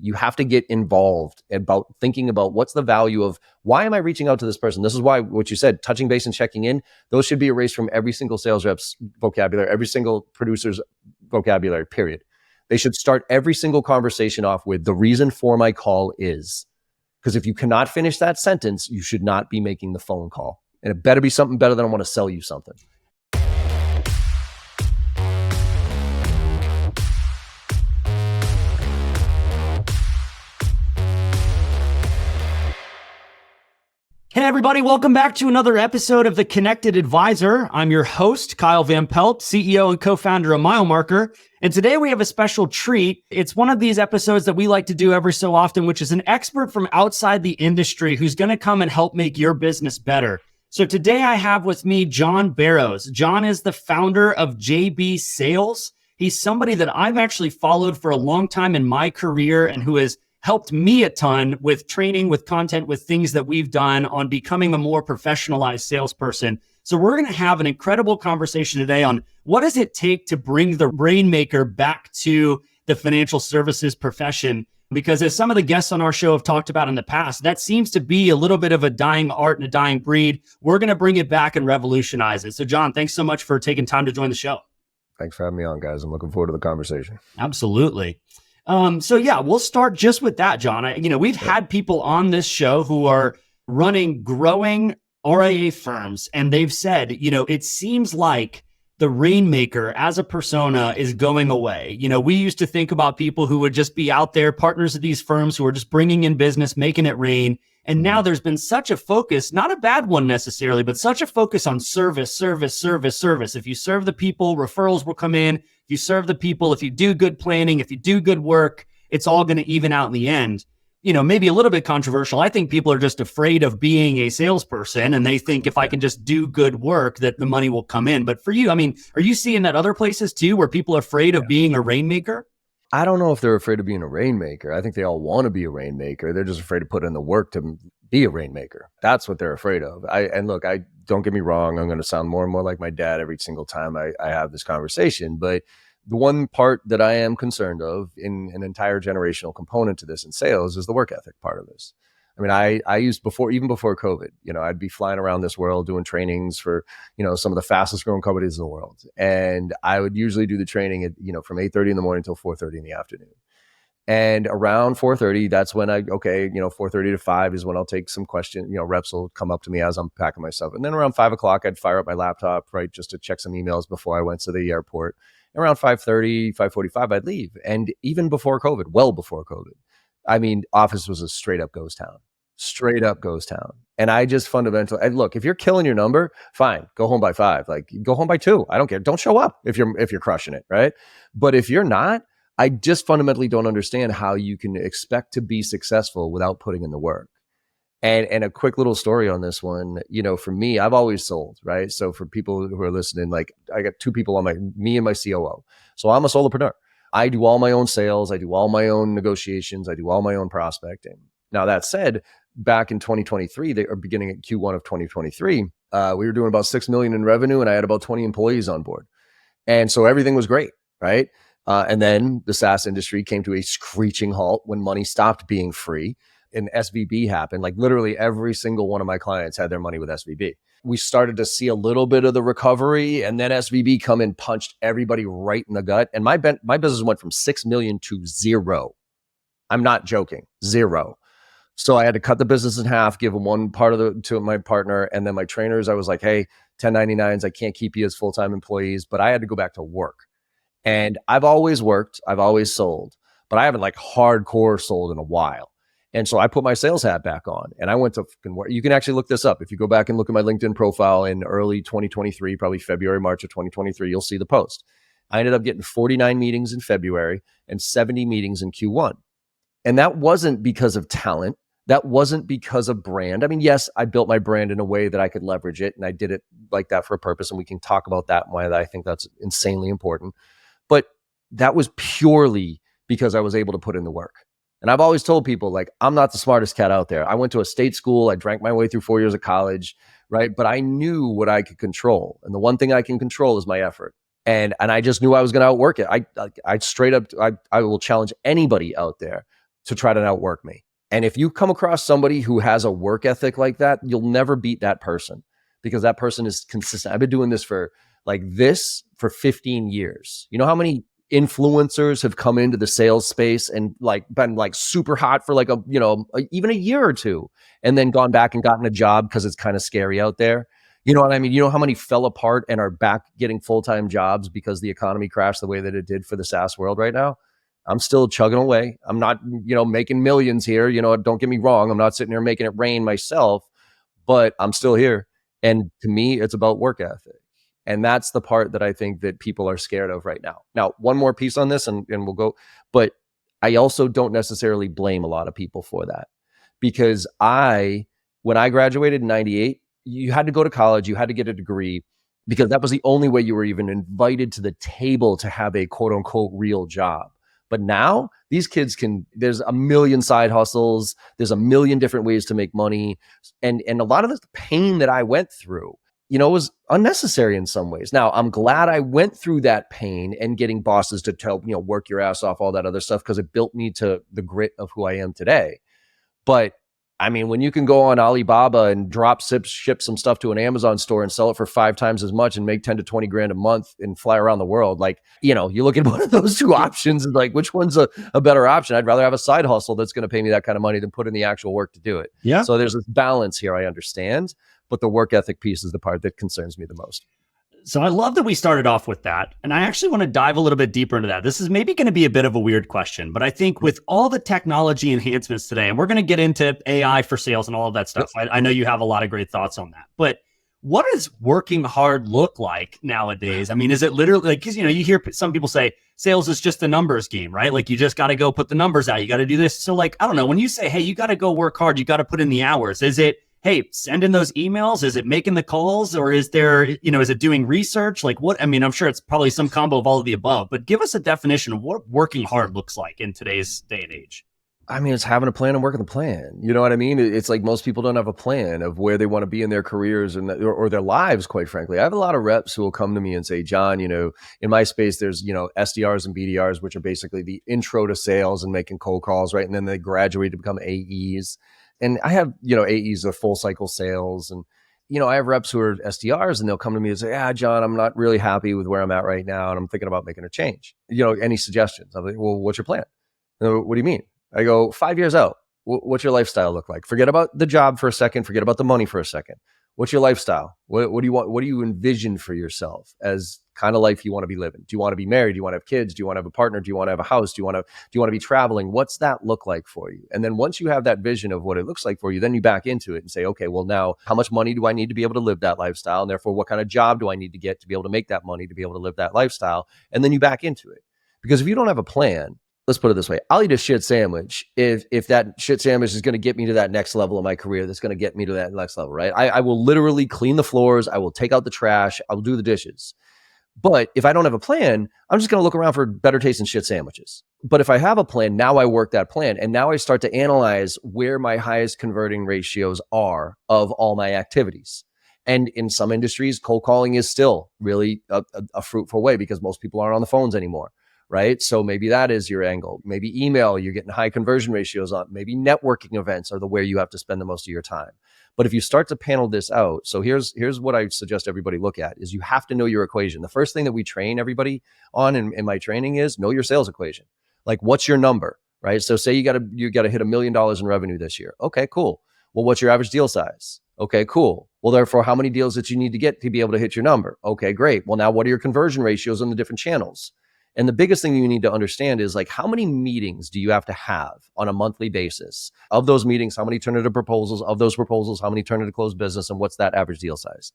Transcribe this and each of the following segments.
You have to get involved about thinking about what's the value of why am I reaching out to this person? This is why what you said, touching base and checking in, those should be erased from every single sales rep's vocabulary, every single producer's vocabulary, period. They should start every single conversation off with the reason for my call is. Because if you cannot finish that sentence, you should not be making the phone call. And it better be something better than I want to sell you something. Hey everybody, welcome back to another episode of The Connected Advisor. I'm your host, Kyle Van Pelt, CEO and co-founder of Mile Marker. And today we have a special treat. It's one of these episodes that we like to do every so often, which is an expert from outside the industry who's going to come and help make your business better. So today I have with me John Barrows. John is the founder of JB Sales. He's somebody that I've actually followed for a long time in my career and who has helped me a ton with training, with content, with things that we've done on becoming a more professionalized salesperson. So we're going to have an incredible conversation today on what does it take to bring the Rainmaker back to the financial services profession? Because as some of the guests on our show have talked about in the past, that seems to be a little bit of a dying art and a dying breed. We're going to bring it back and revolutionize it. So John, thanks so much for taking time to join the show. Thanks for having me on, guys. I'm looking forward to the conversation. Absolutely. So yeah, we'll start just with that, John. We've had people on this show who are running growing RIA firms, and they've said, it seems like the Rainmaker as a persona is going away. We used to think about people who would just be out there, partners of these firms who are just bringing in business, making it rain. And now there's been such a focus, not a bad one necessarily, but such a focus on service, service, service, service. If you serve the people, referrals will come in. If you serve the people, if you do good planning, if you do good work, it's all going to even out in the end. Maybe a little bit controversial. I think people are just afraid of being a salesperson, and they think if I can just do good work, that the money will come in. But for you, are you seeing that other places too, where people are afraid of being a Rainmaker? I don't know if they're afraid of being a Rainmaker. I think they all want to be a Rainmaker. They're just afraid to put in the work to be a Rainmaker. That's what they're afraid of. I don't get me wrong. I'm going to sound more and more like my dad every single time I have this conversation. But the one part that I am concerned of in an entire generational component to this in sales is the work ethic part of this. I used even before COVID, I'd be flying around this world doing trainings for, some of the fastest growing companies in the world. And I would usually do the training at, from 8:30 in the morning till 4:30 in the afternoon. And around 4:30, that's when 4:30 to 5 is when I'll take some questions, reps will come up to me as I'm packing myself. And then around 5 o'clock, I'd fire up my laptop, right, just to check some emails before I went to the airport. Around 5:30, 5:45, I'd leave. And even before COVID, well before COVID, office was a straight up ghost town. And I just fundamentally, look, if you're killing your number, fine, go home by 5, go home by 2. I don't care. Don't show up if you're crushing it. Right. But if you're not, I just fundamentally don't understand how you can expect to be successful without putting in the work. And a quick little story on this one, for me, I've always sold, right? So for people who are listening, I got 2 people me and my COO. So I'm a solopreneur. I do all my own sales. I do all my own negotiations. I do all my own prospecting. Now that said, back in 2023, beginning at Q1 of 2023, we were doing about 6 million in revenue and I had about 20 employees on board. And so everything was great, right? And then the SaaS industry came to a screeching halt when money stopped being free. And SVB happened. Literally every single one of my clients had their money with SVB. We started to see a little bit of the recovery, and then SVB come and punched everybody right in the gut. And my business went from 6 million to 0. I'm not joking, 0. So I had to cut the business in half, give them one part to my partner, and then my trainers. I was like, hey, 1099s, I can't keep you as full-time employees, but I had to go back to work. And I've always worked, I've always sold, but I haven't hardcore sold in a while. And so I put my sales hat back on and I went to work. You can actually look this up. If you go back and look at my LinkedIn profile in early 2023, probably February, March of 2023, you'll see the post. I ended up getting 49 meetings in February and 70 meetings in Q1. And that wasn't because of talent. That wasn't because of brand. Yes, I built my brand in a way that I could leverage it. And I did it like that for a purpose. And we can talk about that and why I think that's insanely important. But that was purely because I was able to put in the work. And I've always told people, I'm not the smartest cat out there. I went to a state school. I drank my way through 4 years of college, right? But I knew what I could control. And the one thing I can control is my effort. And I just knew I was going to outwork it. I straight up, I will challenge anybody out there to try to outwork me. And if you come across somebody who has a work ethic like that, you'll never beat that person because that person is consistent. I've been doing this for 15 years. You know how many influencers have come into the sales space and been super hot for even a year or two and then gone back and gotten a job because it's kind of scary out there. You know what I mean? You know how many fell apart and are back getting full-time jobs because the economy crashed the way that it did for the SaaS world right now? I'm still chugging away. I'm not, making millions here. Don't get me wrong. I'm not sitting here making it rain myself, but I'm still here. And to me, it's about work ethic. And that's the part that I think that people are scared of right now. Now, one more piece on this and we'll go. But I also don't necessarily blame a lot of people for that because when I graduated in 98, you had to go to college, you had to get a degree because that was the only way you were even invited to the table to have a quote unquote real job. But now these kids there's a million side hustles. There's a million different ways to make money. And a lot of the pain that I went through, was unnecessary in some ways. Now I'm glad I went through that pain and getting bosses to tell, work your ass off, all that other stuff, because it built me to the grit of who I am today. But I mean, when you can go on Alibaba and ship some stuff to an Amazon store and sell it for 5 times as much and make 10 to 20 grand a month and fly around the world, you look at one of those two options and which one's a better option? I'd rather have a side hustle that's going to pay me that kind of money than put in the actual work to do it. Yeah. So there's this balance here, I understand, but the work ethic piece is the part that concerns me the most. So I love that we started off with that. And I actually want to dive a little bit deeper into that. This is maybe going to be a bit of a weird question, but I think with all the technology enhancements today, and we're going to get into AI for sales and all of that stuff. I know you have a lot of great thoughts on that, but what does working hard look like nowadays? I mean, is it literally because, you hear some people say sales is just a numbers game, right? You just got to go put the numbers out. You got to do this. So I don't know, when you say, hey, you got to go work hard, you got to put in the hours. Is it, hey, send in those emails? Is it making the calls or is there, is it doing research? I'm sure it's probably some combo of all of the above, but give us a definition of what working hard looks like in today's day and age. I mean, it's having a plan and working the plan. You know what I mean? It's like most people don't have a plan of where they want to be in their careers or their lives, quite frankly. I have a lot of reps who will come to me and say, John, in my space, there's, SDRs and BDRs, which are basically the intro to sales and making cold calls, right? And then they graduate to become AEs. And I have, AEs of full cycle sales. And, I have reps who are SDRs and they'll come to me and say, John, I'm not really happy with where I'm at right now. And I'm thinking about making a change. Any suggestions? I'm like, well, what's your plan? What do you mean? I go, 5 years out. What's your lifestyle look like? Forget about the job for a second. Forget about the money for a second. What's your lifestyle? What do you want? What do you envision for yourself as kind of life you want to be living? Do you want to be married? Do you want to have kids? Do you want to have a partner? Do you want to have a house? Do you want to be traveling? What's that look like for you? And then once you have that vision of what it looks like for you, then you back into it and say, okay, well now how much money do I need to be able to live that lifestyle? And therefore, what kind of job do I need to get to be able to make that money to be able to live that lifestyle? And then you back into it. Because if you don't have a plan, let's put it this way. I'll eat a shit sandwich if that shit sandwich is going to get me to that next level of my career, that's going to get me to that next level, right? I will literally clean the floors. I will take out the trash. I will do the dishes. But if I don't have a plan, I'm just going to look around for better tasting shit sandwiches. But if I have a plan, now I work that plan. And now I start to analyze where my highest converting ratios are of all my activities. And in some industries, cold calling is still really a fruitful way because most people aren't on the phones anymore. Right? So maybe that is your angle. Maybe email, you're getting high conversion ratios on. Maybe networking events are the where you have to spend the most of your time. But if you start to panel this out, so here's what I suggest everybody look at is you have to know your equation. The first thing that we train everybody on in my training is know your sales equation. What's your number, right? So say you got to hit $1 million in revenue this year. Okay, cool. Well, what's your average deal size? Okay, cool. Well, therefore, how many deals that you need to get to be able to hit your number? Okay, great. Well, now what are your conversion ratios on the different channels? And the biggest thing you need to understand is how many meetings do you have to have on a monthly basis? Of those meetings, how many turn into proposals? Of those proposals, how many turn into closed business? And what's that average deal size?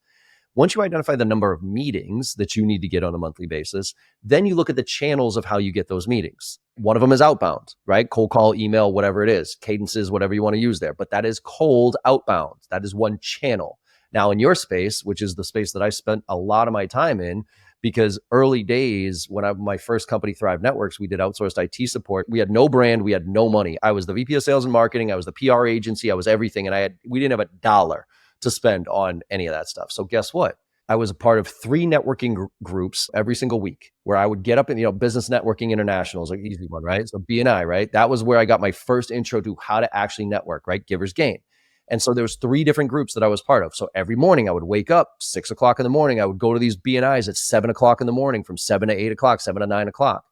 Once you identify the number of meetings that you need to get on a monthly basis, then you look at the channels of how you get those meetings. One of them is outbound, right? Cold call, email, whatever it is, cadences, whatever you want to use there. But that is cold outbound. That is one channel. Now in your space, which is the space that I spent a lot of my time in, because early days when my first company, Thrive Networks, we did outsourced IT support. We had no brand. We had no money. I was the VP of sales and marketing. I was the PR agency. I was everything. And we didn't have $1 to spend on any of that stuff. So guess what? I was a part of 3 networking groups every single week where I would get up and, Business Networking International is an easy one, right? So BNI, right? That was where I got my first intro to how to actually network, right? Givers Gain. And so there was 3 different groups that I was part of. So every morning I would wake up 6 o'clock in the morning. I would go to these BNIs at 7 o'clock in the morning, from 7 to 8 o'clock, 7 to 9 o'clock.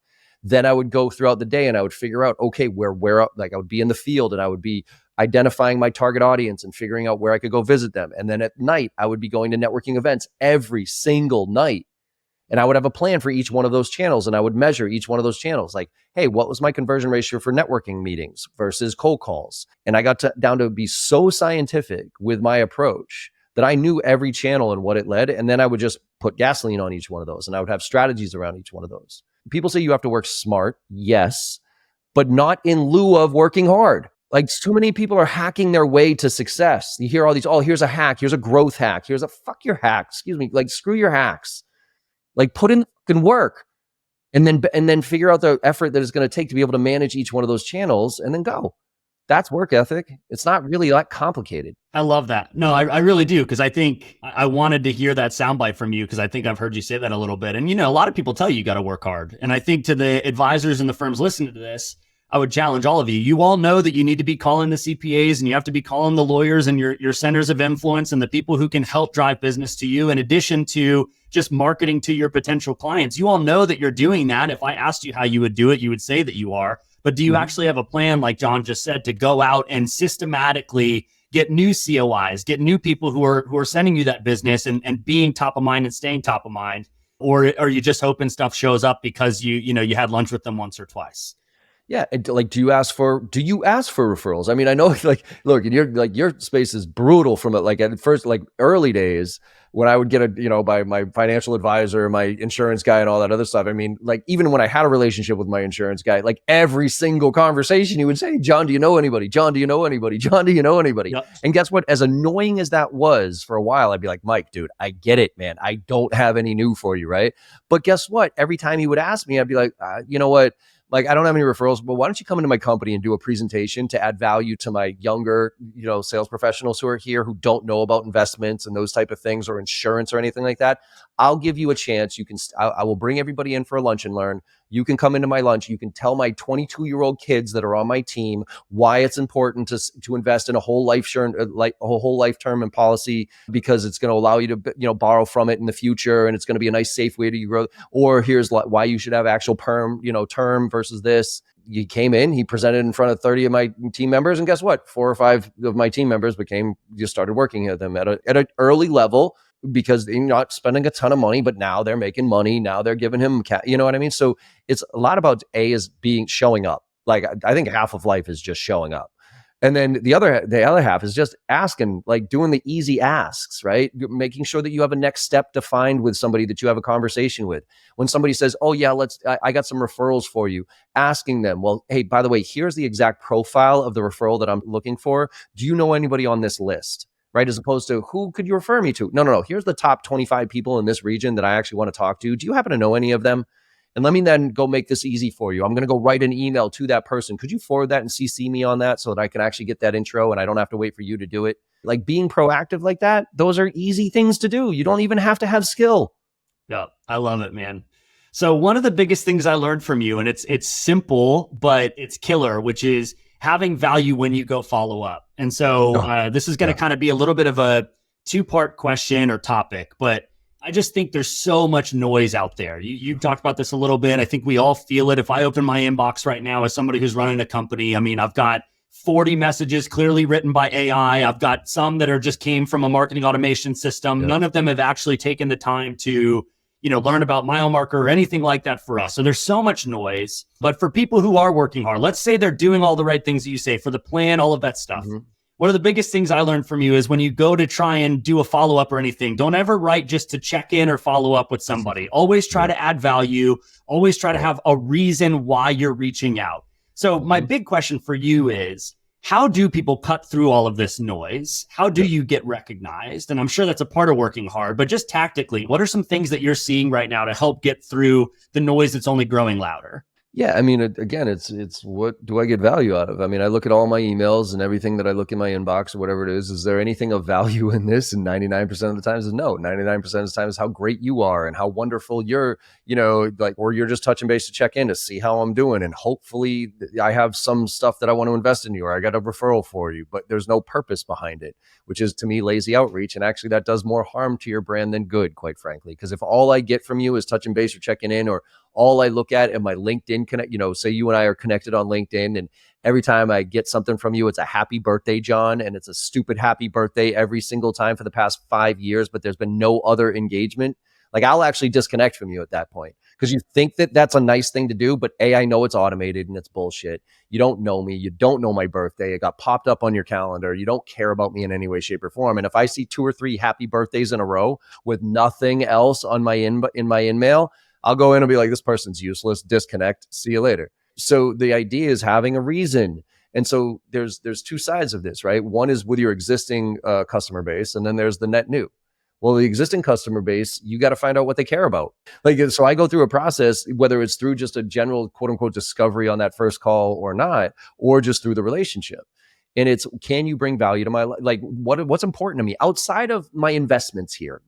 Then I would go throughout the day and I would figure out, okay, where, like I would be in the field and I would be identifying my target audience and figuring out where I could go visit them. And then at night, I would be going to networking events every single night. And I would have a plan for each one of those channels. And I would measure each one of those channels. Like, hey, what was my conversion ratio for networking meetings versus cold calls? And I got down to be so scientific with my approach that I knew every channel and what it led. And then I would just put gasoline on each one of those. And I would have strategies around each one of those. People say you have to work smart. Yes, but not in lieu of working hard. Like, too many people are hacking their way to success. You hear all these, oh, here's a hack. Here's a growth hack. Here's a fuck your hack. Excuse me. Like, screw your hacks. Like, put in fucking work and then figure out the effort that it's going to take to be able to manage each one of those channels and then go. That's work ethic. It's not really that complicated. I love that. No, I really do. Cause I think I wanted to hear that soundbite from you. Cause I think I've heard you say that a little bit. And, a lot of people tell you got to work hard. And I think to the advisors and the firms listening to this, I would challenge all of you. You all know that you need to be calling the CPAs and you have to be calling the lawyers and your centers of influence and the people who can help drive business to you, in addition to just marketing to your potential clients. You all know that you're doing that. If I asked you how you would do it, you would say that you are. But do you actually have a plan, like John just said, to go out and systematically get new COIs, get new people who are sending you that business and being top of mind and staying top of mind? Or are you just hoping stuff shows up because you had lunch with them once or twice? Yeah, and like, do you ask for referrals? I mean, I know, like, look, and your space is brutal from it. Like, at first, like early days when I would get by my financial advisor, my insurance guy, and all that other stuff. I mean, like, even when I had a relationship with my insurance guy, like every single conversation he would say, "John, do you know anybody? John, do you know anybody? John, do you know anybody?" Yep. And guess what? As annoying as that was for a while, I'd be like, "Mike, dude, I get it, man. I don't have any new for you, right?" But guess what? Every time he would ask me, I'd be like, "You know what? Like, I don't have any referrals, but why don't you come into my company and do a presentation to add value to my younger, sales professionals who are here who don't know about investments and those type of things, or insurance or anything like that. I'll give you a chance. I will bring everybody in for a lunch and learn. You can come into my lunch. You can tell my 22-year-old kids that are on my team why it's important to invest in a whole life term and policy, because it's going to allow you to borrow from it in the future, and it's going to be a nice, safe way to grow. Or here's why you should have actual term versus this." He came in, he presented in front of 30 of my team members, and guess what? 4 or 5 of my team members started working at them at an early level, because they're not spending a ton of money, but now they're making money. Now they're giving him, you know what I mean? So it's a lot about showing up. Like, I think half of life is just showing up. And then the other half is just asking, like doing the easy asks, right? Making sure that you have a next step defined with somebody that you have a conversation with. When somebody says, "Oh yeah, I got some referrals for you," asking them, "Well, hey, by the way, here's the exact profile of the referral that I'm looking for. Do you know anybody on this list?" Right? As opposed to, "Who could you refer me to?" No. Here's the top 25 people in this region that I actually want to talk to. Do you happen to know any of them? And let me then go make this easy for you. I'm going to go write an email to that person. Could you forward that and CC me on that so that I can actually get that intro and I don't have to wait for you to do it? Like, being proactive like that, those are easy things to do. You don't even have to have skill. Yeah, I love it, man. So one of the biggest things I learned from you, and it's simple, but it's killer, which is having value when you go follow up. And so this is going to kind of be a little bit of a 2-part question or topic, but I just think there's so much noise out there. You've talked about this a little bit. I think we all feel it. If I open my inbox right now as somebody who's running a company, I mean, I've got 40 messages clearly written by AI. I've got some that just came from a marketing automation system. Yeah. None of them have actually taken the time to, learn about mile marker or anything like that for us. So there's so much noise. But for people who are working hard, let's say they're doing all the right things that you say for the plan, all of that stuff. Mm-hmm. One of the biggest things I learned from you is when you go to try and do a follow-up or anything, don't ever write just to check in or follow up with somebody. Always try to add value. Always try to have a reason why you're reaching out. So my big question for you is, how do people cut through all of this noise? How do you get recognized? And I'm sure that's a part of working hard, but just tactically, what are some things that you're seeing right now to help get through the noise that's only growing louder? Yeah, I mean, again, it's what do I get value out of? I mean, I look at all my emails and everything that I look in my inbox or whatever it is. Is there anything of value in this? And 99% of the times is no. 99% of the time is how great you are and how wonderful you're, like, or you're just touching base to check in to see how I'm doing. And hopefully I have some stuff that I want to invest in you or I got a referral for you, but there's no purpose behind it, which is to me lazy outreach. And actually that does more harm to your brand than good, quite frankly. Because if all I get from you is touching base or checking in, or all I look at in my LinkedIn connect, say you and I are connected on LinkedIn, and every time I get something from you, it's a happy birthday, John. And it's a stupid happy birthday every single time for the past 5 years, but there's been no other engagement. Like, I'll actually disconnect from you at that point because you think that that's a nice thing to do. But A, I know it's automated and it's bullshit. You don't know me. You don't know my birthday. It got popped up on your calendar. You don't care about me in any way, shape, or form. And if I see 2 or 3 happy birthdays in a row with nothing else on my in my email, I'll go in and be like, this person's useless, disconnect, see you later. So the idea is having a reason. And so there's two sides of this, right? One is with your existing customer base, and then there's the net new. Well, the existing customer base, you got to find out what they care about. Like, so I go through a process, whether it's through just a general quote unquote discovery on that first call or not, or just through the relationship. And it's, can you bring value to my life? Like, what's important to me outside of my investments here?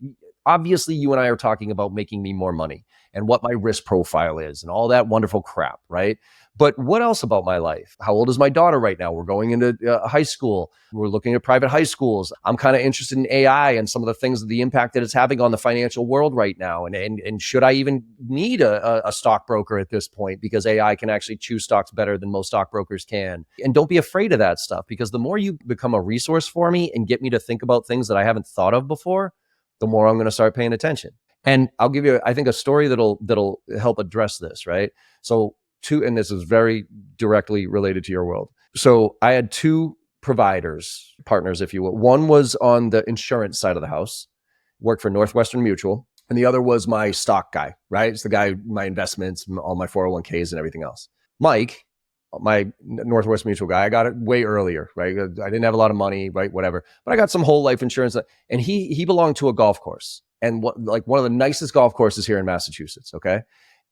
Obviously, you and I are talking about making me more money and what my risk profile is and all that wonderful crap, right? But what else about my life? How old is my daughter right now? We're going into high school. We're looking at private high schools. I'm kind of interested in AI and some of the things, the impact that it's having on the financial world right now. And should I even need a stockbroker at this point? Because AI can actually choose stocks better than most stockbrokers can. And don't be afraid of that stuff, because the more you become a resource for me and get me to think about things that I haven't thought of before, the more I'm going to start paying attention. And I'll give you, I think, a story that'll help address this, right? So and this is very directly related to your world. So I had 2 providers, partners, if you will. One was on the insurance side of the house, worked for Northwestern Mutual, and the other was my stock guy, right? It's the guy, my investments, all my 401ks and everything else. Mike, my Northwest Mutual guy, I got it way earlier, right? I didn't have a lot of money, right? Whatever. But I got some whole life insurance, and he belonged to a golf course, and one of the nicest golf courses here in Massachusetts, okay?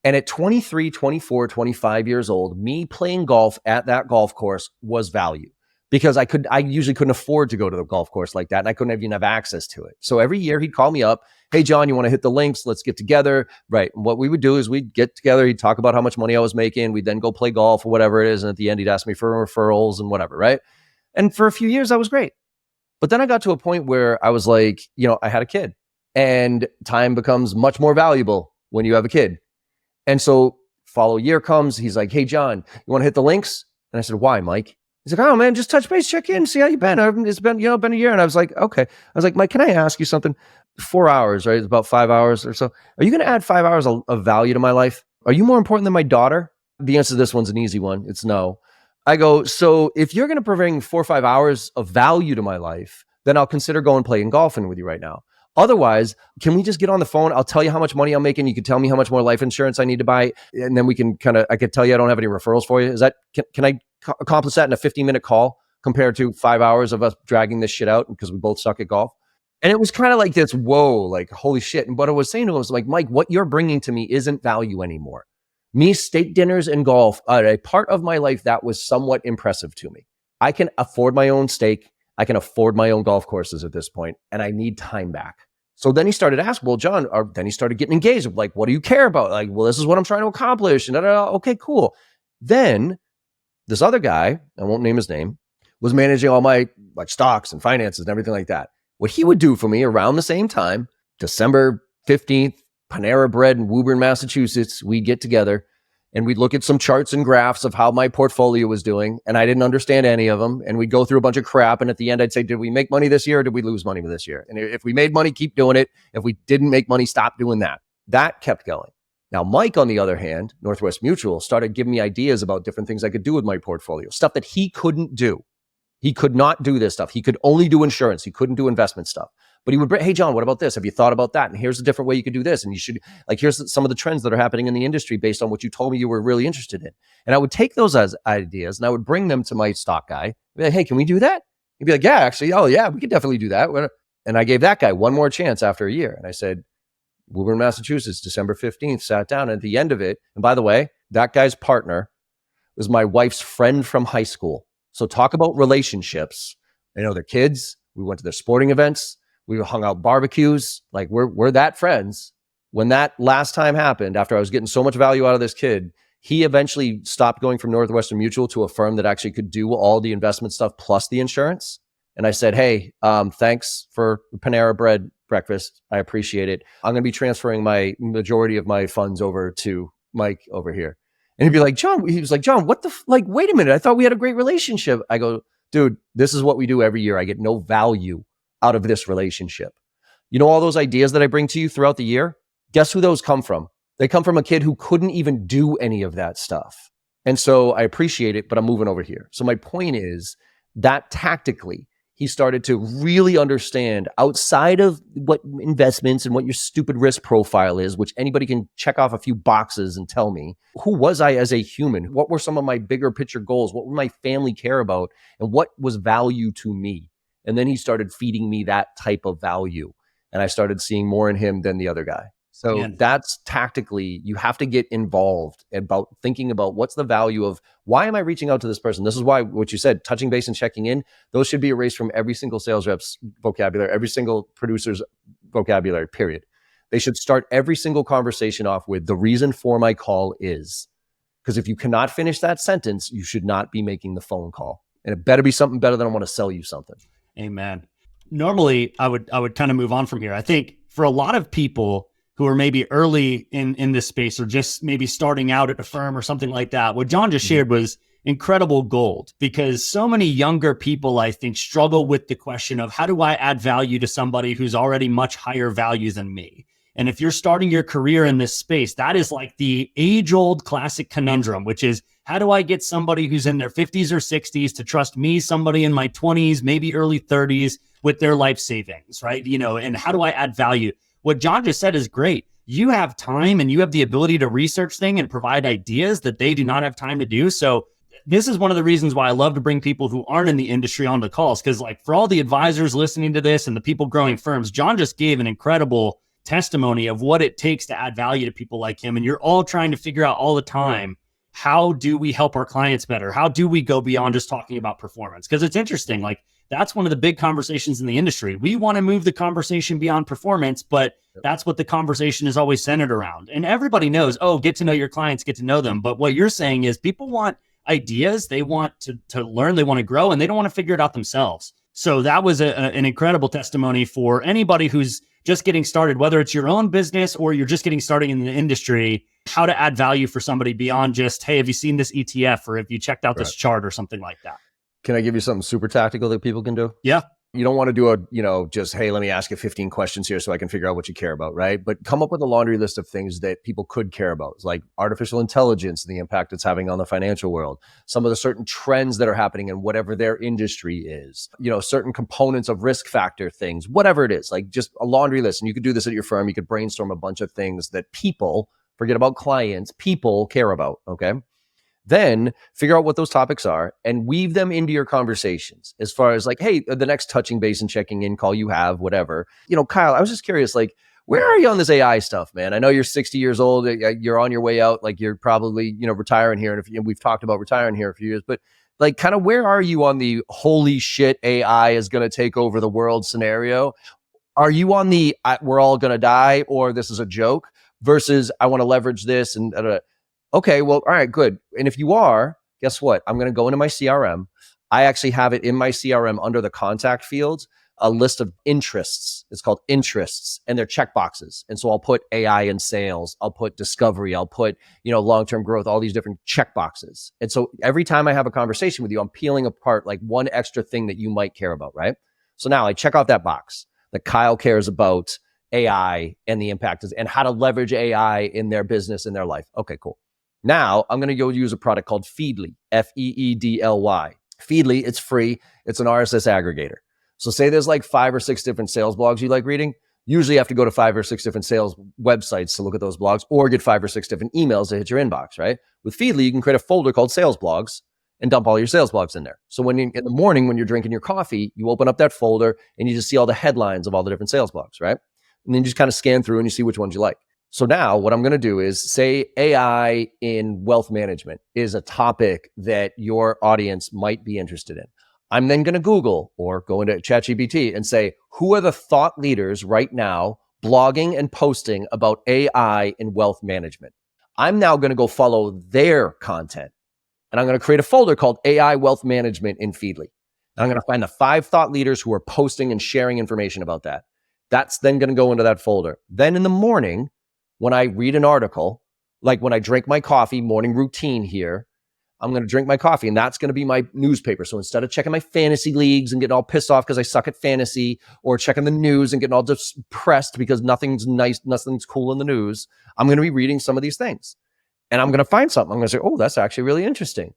And at 23, 24, 25 years old, me playing golf at that golf course was value, because I usually couldn't afford to go to the golf course like that. And I couldn't even have access to it. So every year he'd call me up. Hey, John, you want to hit the links? Let's get together. Right. And what we would do is we'd get together. He'd talk about how much money I was making. We'd then go play golf or whatever it is. And at the end, he'd ask me for referrals and whatever. Right. And for a few years, that was great. But then I got to a point where I was like, I had a kid, and time becomes much more valuable when you have a kid. And so follow year comes. He's like, hey, John, you want to hit the links? And I said, why, Mike? He's like, oh, man, just touch base, check in, see how you've been. It's been, been a year. And I was like, okay. I was like, Mike, can I ask you something? 4 hours, right? It's about 5 hours or so. Are you going to add 5 hours of value to my life? Are you more important than my daughter? The answer to this one's an easy one. It's no. I go, so if you're going to bring 4 or 5 hours of value to my life, then I'll consider going playing golfing with you right now. Otherwise, can we just get on the phone? I'll tell you how much money I'm making. You can tell me how much more life insurance I need to buy. And then we can I could tell you I don't have any referrals for you. Is that, can I accomplish that in a 15-minute call compared to 5 hours of us dragging this shit out because we both suck at golf? And it was kind of like this, whoa, like, holy shit. And what I was saying to him was like, Mike, what you're bringing to me isn't value anymore. Me, steak dinners and golf are a part of my life that was somewhat impressive to me. I can afford my own steak. I can afford my own golf courses at this point, and I need time back. So then he started asking, well, John, then he started getting engaged. Like, what do you care about? Like, well, this is what I'm trying to accomplish. And okay, cool. Then this other guy, I won't name his name, was managing all my stocks and finances and everything like that. What he would do for me around the same time, December 15th, Panera Bread in Woburn, Massachusetts, we'd get together and we'd look at some charts and graphs of how my portfolio was doing. And I didn't understand any of them. And we'd go through a bunch of crap. And at the end, I'd say, did we make money this year or did we lose money this year? And if we made money, keep doing it. If we didn't make money, stop doing that. That kept going. Now, Mike, on the other hand, Northwest Mutual, started giving me ideas about different things I could do with my portfolio, stuff that he couldn't do. He could not do this stuff. He could only do insurance. He couldn't do investment stuff. But he would bring, hey, John, what about this? Have you thought about that? And here's a different way you could do this. And you should, here's some of the trends that are happening in the industry based on what you told me you were really interested in. And I would take those as ideas and I would bring them to my stock guy. I'd be like, hey, can we do that? He'd be like, yeah, actually, oh yeah, we could definitely do that. And I gave that guy one more chance after a year. And I said, Woburn, Massachusetts, December 15th, sat down. And at the end of it, and by the way, That guy's partner was my wife's friend from high school. So talk about relationships. Their kids. We went to their sporting events. We hung out barbecues. Like we're that friends. When that last time happened, after I was getting so much value out of this kid, he eventually stopped going from Northwestern Mutual to a firm that actually could do all the investment stuff plus the insurance. And I said, hey, thanks for Panera Bread breakfast. I appreciate it. I'm going to be transferring my majority of my funds over to Mike over here. And he'd be like, John, what the, wait a minute. I thought we had a great relationship. I go, dude, this is what we do every year. I get no value out of this relationship. All those ideas that I bring to you throughout the year, guess who those come from? They come from a kid who couldn't even do any of that stuff. And so I appreciate it, but I'm moving over here. So my point is that tactically, he started to really understand outside of what investments and what your stupid risk profile is, which anybody can check off a few boxes and tell me, who was I as a human? What were some of my bigger picture goals? What would my family care about? And what was value to me? And then he started feeding me that type of value. And I started seeing more in him than the other guy. So that's tactically, you have to get involved about thinking about what's the value of why am I reaching out to this person? This is why what you said, touching base and checking in, those should be erased from every single sales rep's vocabulary, every single producer's vocabulary, period. They should start every single conversation off with the reason for my call is. Because if you cannot finish that sentence, you should not be making the phone call. And it better be something better than I want to sell you something. Amen. Normally, I would kind of move on from here. I think for a lot of people who are maybe early in this space or just maybe starting out at a firm or something like that, what John just shared was incredible gold, because so many younger people, I think, struggle with the question of how do I add value to somebody who's already much higher value than me? And if you're starting your career in this space, that is like the age-old classic conundrum, which is how do I get somebody who's in their 50s or 60s to trust me, somebody in my 20s, maybe early 30s with their life savings, right? And how do I add value? What John just said is great. You have time and you have the ability to research things and provide ideas that they do not have time to do. So this is one of the reasons why I love to bring people who aren't in the industry on the calls. Because for all the advisors listening to this and the people growing firms, John just gave an incredible testimony of what it takes to add value to people like him. And you're all trying to figure out all the time, how do we help our clients better? How do we go beyond just talking about performance? Because it's interesting, that's one of the big conversations in the industry. We want to move the conversation beyond performance, but that's what the conversation is always centered around. And everybody knows, get to know your clients, get to know them. But what you're saying is people want ideas, they want to learn, they want to grow, and they don't want to figure it out themselves. So that was an incredible testimony for anybody who's just getting started, whether it's your own business or you're just getting started in the industry, how to add value for somebody beyond just, hey, have you seen this ETF or have you checked out this chart or something like that? Can I give you something super tactical that people can do? Yeah. You don't want to do just, hey, let me ask you 15 questions here so I can figure out what you care about, right? But come up with a laundry list of things that people could care about. It's like artificial intelligence and the impact it's having on the financial world, some of the certain trends that are happening in whatever their industry is, certain components of risk factor things, whatever it is, like just a laundry list. And you could do this at your firm. You could brainstorm a bunch of things that people, forget about clients, people care about, okay? Then figure out what those topics are and weave them into your conversations as far as hey, the next touching base and checking in call you have, whatever. Kyle, I was just curious, where are you on this AI stuff, man? I know you're 60 years old. You're on your way out. You're probably, retiring here. And we've talked about retiring here a few years, but kind of where are you on the holy shit AI is going to take over the world scenario? Are you on the we're all going to die or this is a joke versus I want to leverage this and okay, well, all right, good. And if you are, guess what? I'm going to go into my CRM. I actually have it in my CRM under the contact fields, a list of interests. It's called interests and they're checkboxes. And so I'll put AI in sales. I'll put discovery. I'll put, long-term growth, all these different checkboxes. And so every time I have a conversation with you, I'm peeling apart one extra thing that you might care about, right? So now I check off that box that Kyle cares about AI and the impact and how to leverage AI in their business, in their life. Okay, cool. Now I'm going to go use a product called Feedly, Feedly. Feedly, it's free. It's an RSS aggregator. So say there's 5 or 6 different sales blogs you like reading. Usually you have to go to 5 or 6 different sales websites to look at those blogs or get 5 or 6 different emails to hit your inbox, right? With Feedly, you can create a folder called sales blogs and dump all your sales blogs in there. So in the morning, when you're drinking your coffee, you open up that folder and you just see all the headlines of all the different sales blogs, right? And then you just kind of scan through and you see which ones you like. So now what I'm going to do is say AI in wealth management is a topic that your audience might be interested in. I'm then going to Google or go into ChatGPT and say, who are the thought leaders right now blogging and posting about AI in wealth management? I'm now going to go follow their content, and I'm going to create a folder called AI Wealth Management in Feedly. And I'm going to find the 5 thought leaders who are posting and sharing information about that. That's then going to go into that folder. Then in the morning, when I read an article, like when I drink my coffee, morning routine here, I'm going to drink my coffee, and that's going to be my newspaper. So instead of checking my fantasy leagues and getting all pissed off because I suck at fantasy, or checking the news and getting all depressed because nothing's nice, nothing's cool in the news, I'm going to be reading some of these things. And I'm going to find something. I'm going to say, oh, that's actually really interesting.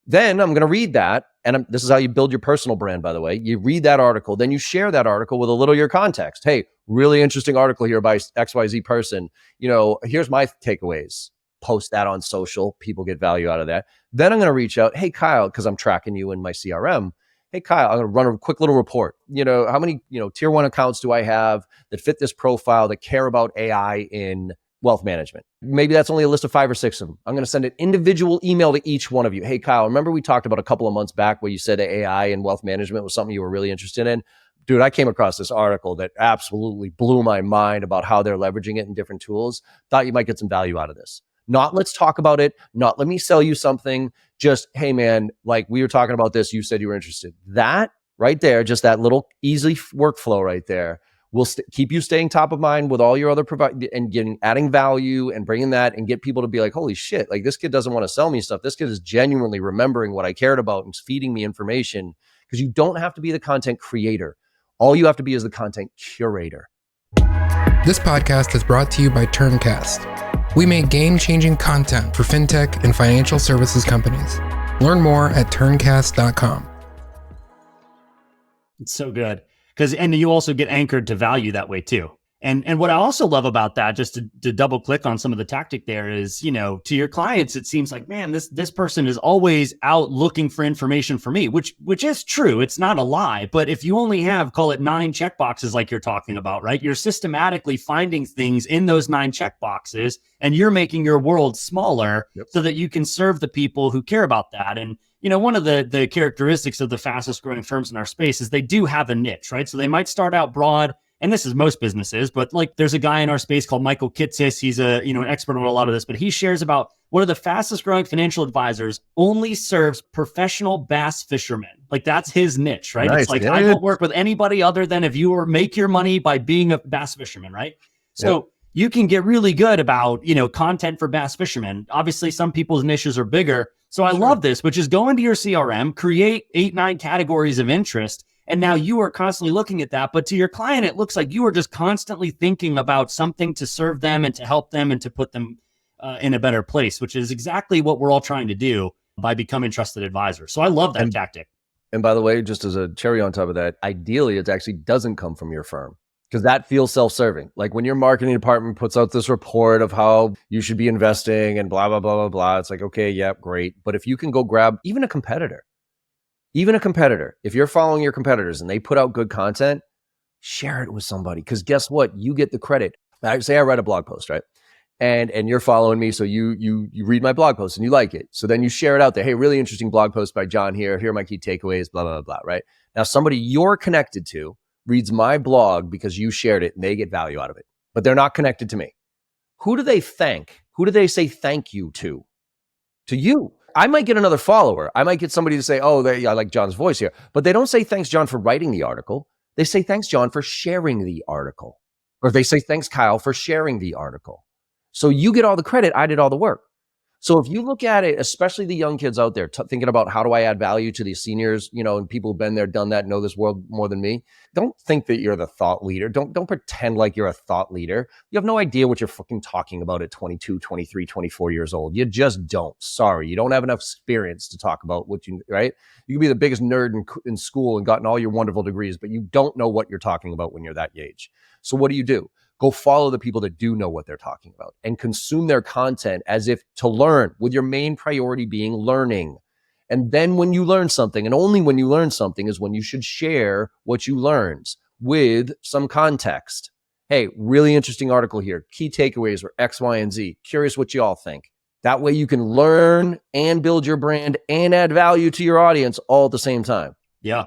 Then I'm going to read that. And this is how you build your personal brand, by the way. You read that article, then you share that article with a little of your context. Hey, really interesting article here by XYZ person. Here's my takeaways. Post that on social. People get value out of that. Then I'm going to reach out. Hey, Kyle, because I'm tracking you in my CRM. Hey, Kyle, I'm going to run a quick little report. How many, tier 1 accounts do I have that fit this profile, that care about AI in wealth management? Maybe that's only a list of 5 or 6 of them. I'm going to send an individual email to each one of you. Hey, Kyle, remember we talked about a couple of months back where you said that AI and wealth management was something you were really interested in? Dude, I came across this article that absolutely blew my mind about how they're leveraging it in different tools. Thought you might get some value out of this. Not let's talk about it. Not let me sell you something. Just, hey, man, like we were talking about this. You said you were interested. That right there, just that little easy workflow right there will keep you staying top of mind with all your other and adding value and bringing that and get people to be like, holy shit, like this kid doesn't want to sell me stuff. This kid is genuinely remembering what I cared about and feeding me information, because you don't have to be the content creator. All you have to be is the content curator. This podcast is brought to you by Turncast. We make game-changing content for fintech and financial services companies. Learn more at turncast.com. It's so good. And you also get anchored to value that way too. And what I also love about that, just to double click on some of the tactic there, is, to your clients, it seems like, man, this person is always out looking for information for me, which is true. It's not a lie. But if you only have, call it 9 checkboxes like you're talking about, right? You're systematically finding things in those 9 checkboxes, and you're making your world smaller so that you can serve the people who care about that. And one of the characteristics of the fastest growing firms in our space is they do have a niche, right? So they might start out broad, and this is most businesses, but like there's a guy in our space called Michael Kitsis. He's an expert on a lot of this, but he shares about one of the fastest growing financial advisors only serves professional bass fishermen. Like that's his niche, right? Nice. It's like, I don't work with anybody other than if you make your money by being a bass fisherman, right? So you can get really good about, content for bass fishermen. Obviously, some people's niches are bigger. So I love this, which is go into your CRM, create 8-9 categories of interest. And now you are constantly looking at that. But to your client, it looks like you are just constantly thinking about something to serve them and to help them and to put them in a better place, which is exactly what we're all trying to do by becoming trusted advisors. So I love that tactic. And by the way, just as a cherry on top of that, ideally, it actually doesn't come from your firm, because that feels self-serving. Like when your marketing department puts out this report of how you should be investing and blah, blah, blah, blah, blah. It's like, okay, yep, great. But if you can go grab even a competitor, if you're following your competitors and they put out good content, share it with somebody. Because guess what? You get the credit. Say I write a blog post, right? And you're following me. So you read my blog post and you like it. So then you share it out there. Hey, really interesting blog post by John here. Here are my key takeaways, blah, blah, blah, right? Now, somebody you're connected to reads my blog because you shared it and they get value out of it, but they're not connected to me. Who do they thank? Who do they say thank you to? To you. I might get another follower. I might get somebody to say, oh, I like John's voice here, but they don't say thanks, John, for writing the article. They say thanks, John, for sharing the article. Or they say thanks, Kyle, for sharing the article. So you get all the credit. I did all the work. So if you look at it, especially the young kids out there thinking about how do I add value to these seniors, and people who've been there, done that, know this world more than me, don't think that you're the thought leader. Don't pretend like you're a thought leader. You have no idea what you're fucking talking about at 22, 23, 24 years old. You just don't. Sorry. You don't have enough experience to talk about right? You can be the biggest nerd in school and gotten all your wonderful degrees, but you don't know what you're talking about when you're that age. So what do? Go follow the people that do know what they're talking about and consume their content as if to learn, with your main priority being learning. And then when you learn something, and only when you learn something, is when you should share what you learned with some context. hey, really interesting article here. Key takeaways were X, Y, and Z. Curious what you all think. That way you can learn and build your brand and add value to your audience all at the same time. Yeah.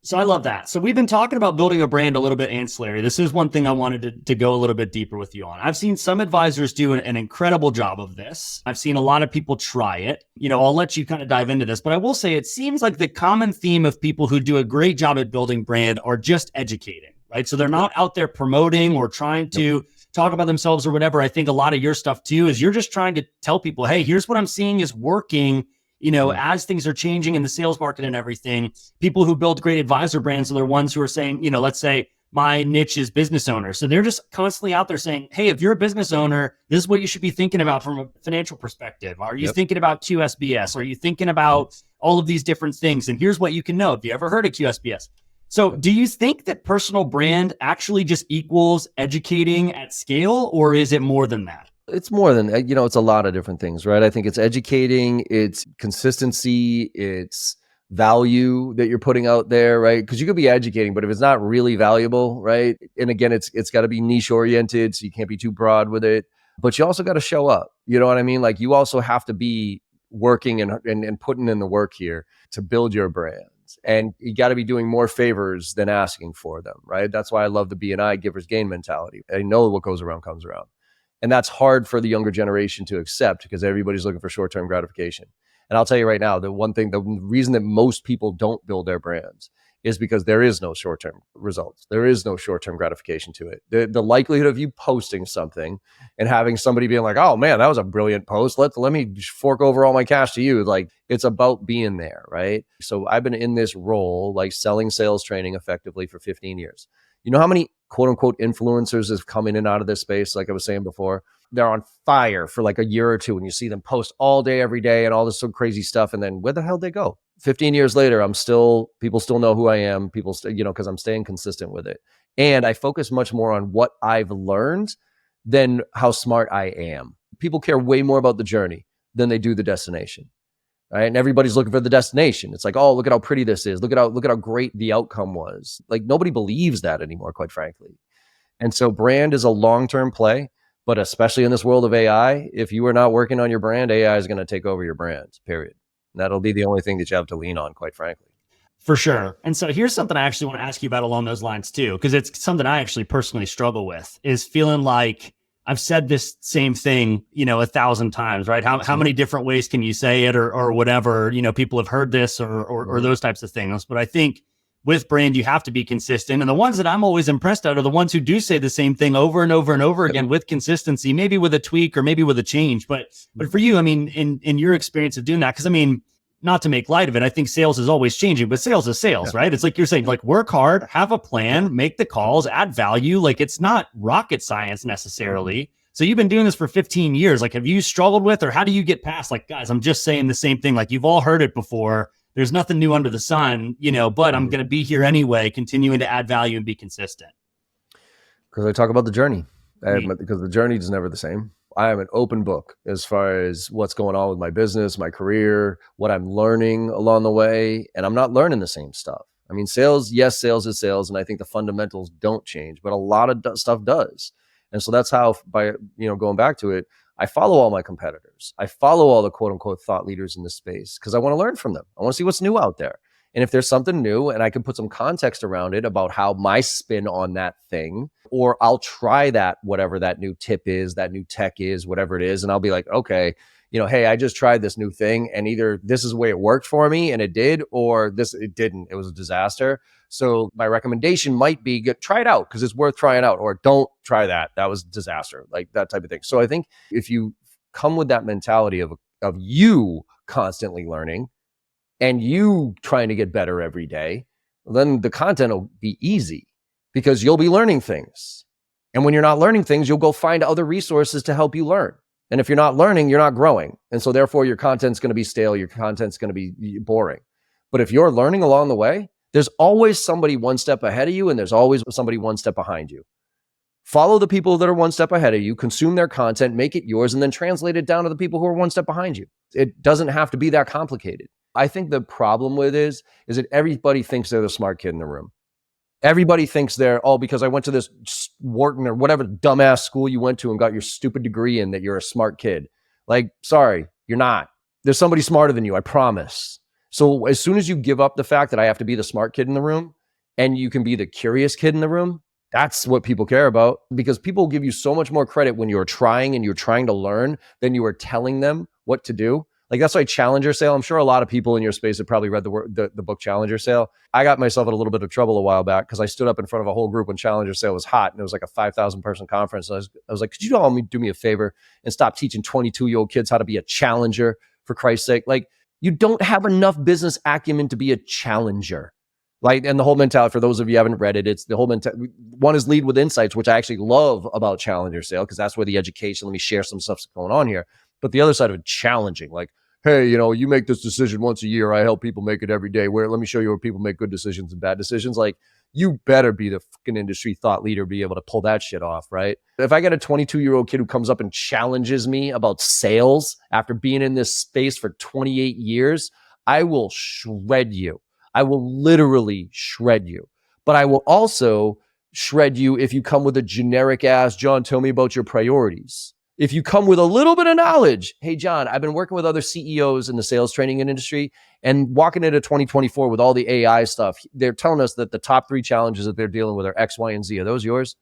So I love that. So we've been talking about building a brand a little bit ancillary. This is one thing I wanted to go a little bit deeper with you on. I've seen some advisors do an incredible job of this. I've seen a lot of people try it. I'll let you kind of dive into this, but I will say it seems like the common theme of people who do a great job at building brand are just educating, right? So they're not out there promoting or trying to talk about themselves or whatever. I think a lot of your stuff too is you're just trying to tell people, hey, here's what I'm seeing is working. As things are changing in the sales market and everything, people who build great advisor brands are the ones who are saying, let's say my niche is business owners. So they're just constantly out there saying, hey, if you're a business owner, this is what you should be thinking about from a financial perspective. Are you thinking about QSBS? Are you thinking about all of these different things? And here's what you can know. Have you ever heard of QSBS? So do you think that personal brand actually just equals educating at scale, or is it more than that? It's more than, it's a lot of different things, right? I think it's educating, it's consistency, it's value that you're putting out there, right? Because you could be educating, but if it's not really valuable, right? And again, it's got to be niche oriented, so you can't be too broad with it. But you also got to show up. You know what I mean? Like you also have to be working and putting in the work here to build your brand. And you got to be doing more favors than asking for them, right? That's why I love the B&I givers gain mentality. I know what goes around comes around. And that's hard for the younger generation to accept because everybody's looking for short-term gratification. And I'll tell you right now, the reason that most people don't build their brands is because there is no short-term results. There is no short-term gratification to it. The likelihood of you posting something and having somebody being like, oh man, that was a brilliant post. Let me fork over all my cash to you. Like it's about being there, right? So I've been in this role, like selling sales training effectively for 15 years. You know how many quote unquote influencers have come in and out of this space? Like I was saying before, they're on fire for like a year or two and you see them post all day, every day and all this so crazy stuff. And then where the hell did they go? 15 years later, people still know who I am. People still, because I'm staying consistent with it. And I focus much more on what I've learned than how smart I am. People care way more about the journey than they do the destination. Right. And everybody's looking for the destination. It's like, oh, look at how pretty this is. Look at how great the outcome was. Like nobody believes that anymore, quite frankly. And so brand is a long-term play, but especially in this world of AI, if you are not working on your brand, AI is going to take over your brand, period. And that'll be the only thing that you have to lean on, quite frankly. For sure. And so here's something I actually want to ask you about along those lines too, because it's something I actually personally struggle with, is feeling like I've said this same thing, 1,000 times, right? How many different ways can you say it or whatever, people have heard this or those types of things. But I think with brand, you have to be consistent. And the ones that I'm always impressed at are the ones who do say the same thing over and over and over again with consistency, maybe with a tweak or maybe with a change. But for you, I mean, in your experience of doing that, because I mean, not to make light of it, I think sales is always changing, but sales is sales, right? It's like you're saying, like work hard, have a plan, make the calls, add value. Like it's not rocket science necessarily. So you've been doing this for 15 years. Like, have you struggled with, or how do you get past like, guys, I'm just saying the same thing. Like you've all heard it before. There's nothing new under the sun, but I'm going to be here anyway, continuing to add value and be consistent. Because I talk about the journey, because the journey is never the same. I am an open book as far as what's going on with my business, my career, what I'm learning along the way. And I'm not learning the same stuff. I mean, sales is sales. And I think the fundamentals don't change, but a lot of stuff does. And so that's how, by, going back to it, I follow all my competitors. I follow all the quote unquote thought leaders in this space because I want to learn from them. I want to see what's new out there. And if there's something new and I can put some context around it about how my spin on that thing, or I'll try that, whatever that new tip is, that new tech is, whatever it is. And I'll be like, okay, hey, I just tried this new thing and either this is the way it worked for me and it did, or it didn't. It was a disaster. So my recommendation might be try it out because it's worth trying out, or don't try that. That was a disaster, like that type of thing. So I think if you come with that mentality of you constantly learning, and you trying to get better every day, then the content will be easy because you'll be learning things. And when you're not learning things, you'll go find other resources to help you learn. And if you're not learning, you're not growing. And so therefore your content's going to be stale. Your content's going to be boring. But if you're learning along the way, there's always somebody one step ahead of you and there's always somebody one step behind you. Follow the people that are one step ahead of you, consume their content, make it yours, and then translate it down to the people who are one step behind you. It doesn't have to be that complicated. I think the problem with is that everybody thinks they're the smart kid in the room. Everybody thinks because I went to this Wharton or whatever dumbass school you went to and got your stupid degree in, that you're a smart kid. Like, sorry, you're not. There's somebody smarter than you, I promise. So as soon as you give up the fact that I have to be the smart kid in the room and you can be the curious kid in the room, that's what people care about, because people give you so much more credit when you're trying and you're trying to learn than you are telling them what to do. Like, that's why Challenger Sale, I'm sure a lot of people in your space have probably read the book Challenger Sale. I got myself in a little bit of trouble a while back because I stood up in front of a whole group when Challenger Sale was hot, and it was like a 5,000 person conference. And I was like, could you all do me a favor and stop teaching 22-year-old kids how to be a challenger, for Christ's sake? Like, you don't have enough business acumen to be a challenger. Like, and the whole mentality, for those of you who haven't read it, it's the whole mentality. One is lead with insights, which I actually love about Challenger Sale, because that's where the education, let me share some stuff going on here. But the other side of it, challenging, like, hey, you make this decision once a year. I help people make it every day. Let me show you where people make good decisions and bad decisions. Like, you better be the fucking industry thought leader, be able to pull that shit off, right? If I get a 22-year-old kid who comes up and challenges me about sales after being in this space for 28 years, I will shred you. I will literally shred you. But I will also shred you if you come with a generic ass, John, tell me about your priorities. If you come with a little bit of knowledge, hey, John, I've been working with other CEOs in the sales training industry, and walking into 2024 with all the AI stuff, they're telling us that the top 3 challenges that they're dealing with are X, Y, and Z. Are those yours?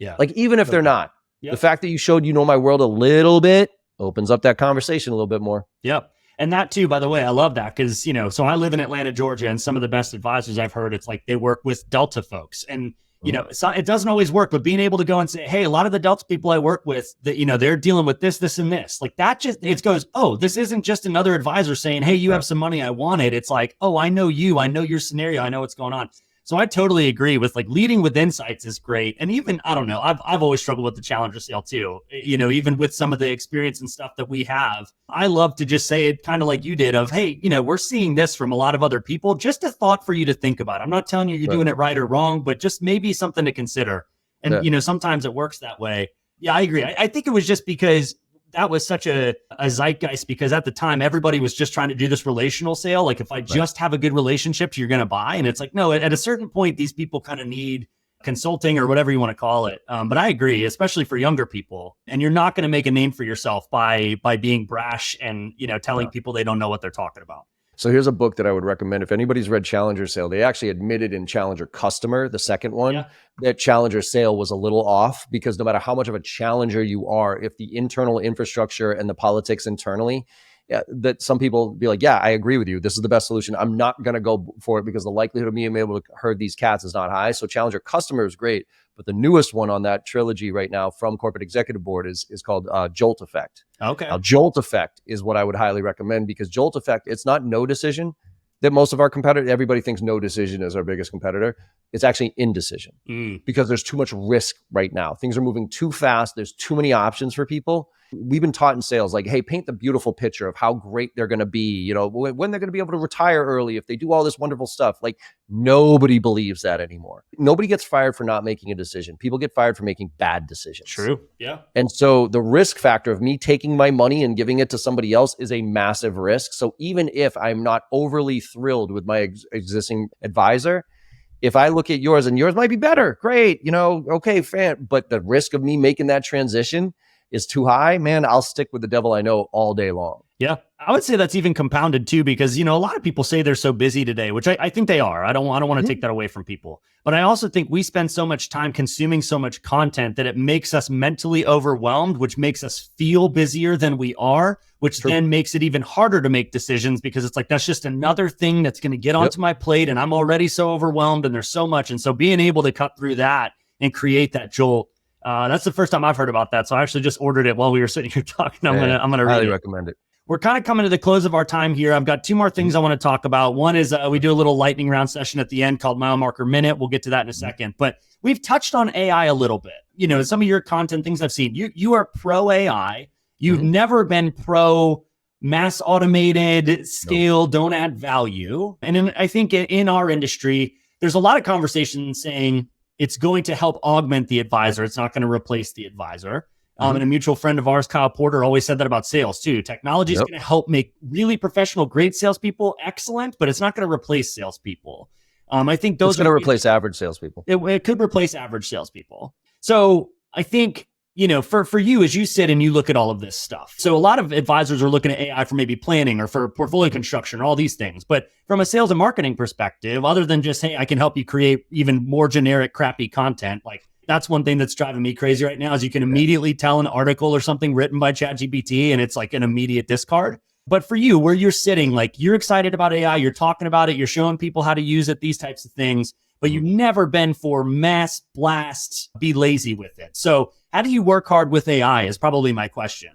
Yeah. Like, even if they're not, the fact that you showed my world a little bit opens up that conversation a little bit more. Yep. And that too, by the way, I love that because, so I live in Atlanta, Georgia, and some of the best advisors I've heard, it's like they work with Delta folks. And it doesn't always work, but being able to go and say, hey, a lot of the Delta people I work with, that, they're dealing with this, this, and this. Like, that just, it goes, oh, this isn't just another advisor saying, hey, you have some money, I want it. It's like, oh, I know you, I know your scenario, I know what's going on. So I totally agree with, like, leading with insights is great. And even, I don't know, I've always struggled with the Challenger Sale too. Even with some of the experience and stuff that we have, I love to just say it kind of like you did of, hey, we're seeing this from a lot of other people. Just a thought for you to think about. I'm not telling you you're doing it right or wrong, but just maybe something to consider. And, sometimes it works that way. Yeah, I agree. I think it was just because that was such a zeitgeist, because at the time everybody was just trying to do this relational sale. Like, if I just have a good relationship, you're going to buy. And it's like, no, at a certain point, these people kind of need consulting or whatever you want to call it. But I agree, especially for younger people. And you're not going to make a name for yourself by being brash and, telling people they don't know what they're talking about. So here's a book that I would recommend. If anybody's read Challenger Sale, they actually admitted in Challenger Customer, the second one, that Challenger Sale was a little off, because no matter how much of a challenger you are, if the internal infrastructure and the politics internally, that some people be like, yeah, I agree with you. This is the best solution. I'm not going to go for it because the likelihood of me being able to herd these cats is not high. So Challenger Customer is great. But the newest one on that trilogy right now from Corporate Executive Board is called Jolt Effect. Okay. Now, Jolt Effect is what I would highly recommend, because Jolt Effect, it's not no decision that most of our competitors, everybody thinks no decision is our biggest competitor. It's actually indecision, because there's too much risk right now. Things are moving too fast. There's too many options for people. We've been taught in sales, like, hey, paint the beautiful picture of how great they're going to be, when they're going to be able to retire early, if they do all this wonderful stuff. Like, nobody believes that anymore. Nobody gets fired for not making a decision. People get fired for making bad decisions. True. Yeah. And so the risk factor of me taking my money and giving it to somebody else is a massive risk. So even if I'm not overly thrilled with my existing advisor, if I look at yours and yours might be better, great, okay, fan. But the risk of me making that transition is too high, man, I'll stick with the devil I know all day long. Yeah. I would say that's even compounded too, because, a lot of people say they're so busy today, which I think they are. I don't want to take that away from people. But I also think we spend so much time consuming so much content that it makes us mentally overwhelmed, which makes us feel busier than we are, which then makes it even harder to make decisions, because it's like, that's just another thing that's going to get onto my plate, and I'm already so overwhelmed and there's so much. And so being able to cut through that and create that jolt, that's the first time I've heard about that. So I actually just ordered it while we were sitting here talking. I'm gonna read highly it. recommend it. We're kind of coming to the close of our time here. I've got 2 more things I want to talk about. One is we do a little lightning round session at the end called Mile Marker Minute. We'll get to that in a second. But we've touched on AI a little bit. Some of your content, things I've seen. You are pro AI. You've never been pro mass automated, scale, don't add value. And I think in our industry, there's a lot of conversation saying it's going to help augment the advisor. It's not going to replace the advisor. And a mutual friend of ours, Kyle Porter, always said that about sales too. Technology is going to help make really professional, great salespeople excellent, but it's not going to replace salespeople. I think It's those going to replace average salespeople. it could replace average salespeople. So I think, for you, as you sit and you look at all of this stuff. So a lot of advisors are looking at AI for maybe planning or for portfolio construction or all these things. But from a sales and marketing perspective, other than just, hey, I can help you create even more generic, crappy content, like that's one thing that's driving me crazy right now is you can immediately tell an article or something written by ChatGPT and it's like an immediate discard. But for you, where you're sitting, like you're excited about AI, you're talking about it, you're showing people how to use it, these types of things, but you've never been for mass blast, be lazy with it. So how do you work hard with AI is probably my question.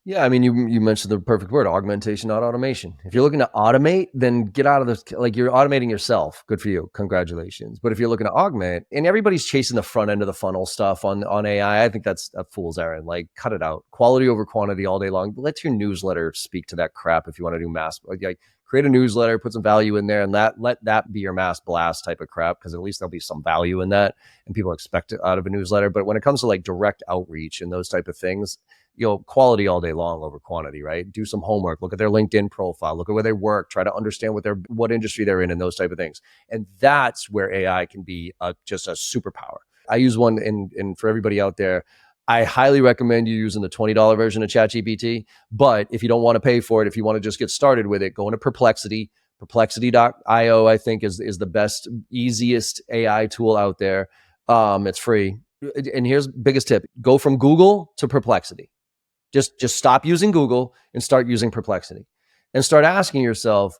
Yeah, I mean, you mentioned the perfect word, augmentation, not automation. If you're looking to automate, then get out of this. Like you're automating yourself. Good for you. Congratulations. But if you're looking to augment, and everybody's chasing the front end of the funnel stuff on AI, I think that's a fool's errand. Like cut it out. Quality over quantity all day long. Let your newsletter speak to that crap if you want to do mass. Like create a newsletter, put some value in there, and let that be your mass blast type of crap, because at least there'll be some value in that, and people expect it out of a newsletter. But when it comes to like direct outreach and those type of things, quality all day long over quantity, right? Do some homework, look at their LinkedIn profile, look at where they work, try to understand what industry they're in and those type of things. And that's where AI can be just a superpower. I use one, and for everybody out there, I highly recommend you using the $20 version of ChatGPT. But if you don't want to pay for it, if you want to just get started with it, go into Perplexity. Perplexity.io, I think, is the best, easiest AI tool out there. It's free. And here's the biggest tip. Go from Google to Perplexity. Just stop using Google and start using Perplexity, and start asking yourself,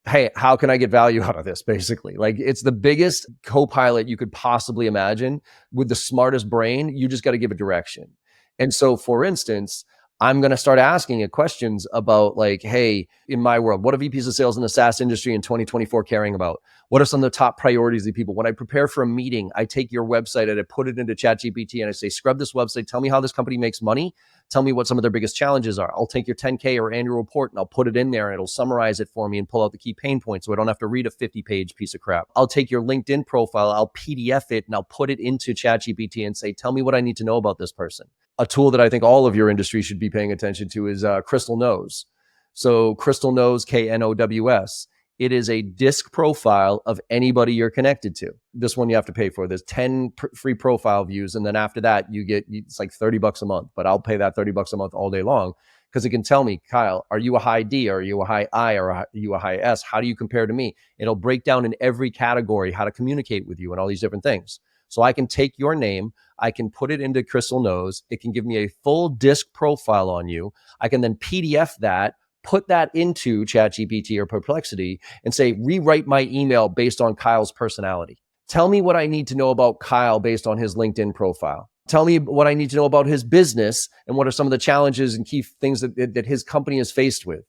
hey, how can I get value out of this? Basically, like it's the biggest co-pilot you could possibly imagine with the smartest brain. You just got to give it direction. And so, for instance, I'm going to start asking it questions about like, hey, in my world, what are VPs of sales in the SaaS industry in 2024 caring about? What are some of the top priorities of people? When I prepare for a meeting, I take your website and I put it into ChatGPT and I say, scrub this website. Tell me how this company makes money. Tell me what some of their biggest challenges are. I'll take your 10K or annual report and I'll put it in there and it'll summarize it for me and pull out the key pain points so I don't have to read a 50-page piece of crap. I'll take your LinkedIn profile, I'll PDF it and I'll put it into ChatGPT and say, tell me what I need to know about this person. A tool that I think all of your industry should be paying attention to is Crystal Knows. So Crystal Knows, KNOWS. It is a disc profile of anybody you're connected to. This one you have to pay for. There's 10 free profile views. And then after that, it's like $30 a month, but I'll pay that $30 a month all day long because it can tell me, Kyle, are you a high D? Are you a high I? Or are you a high S? How do you compare to me? It'll break down in every category how to communicate with you and all these different things. So I can take your name, I can put it into Crystal Knows. It can give me a full disc profile on you. I can then PDF that, put that into ChatGPT or Perplexity and say, rewrite my email based on Kyle's personality. Tell me what I need to know about Kyle based on his LinkedIn profile. Tell me what I need to know about his business and what are some of the challenges and key things that his company is faced with.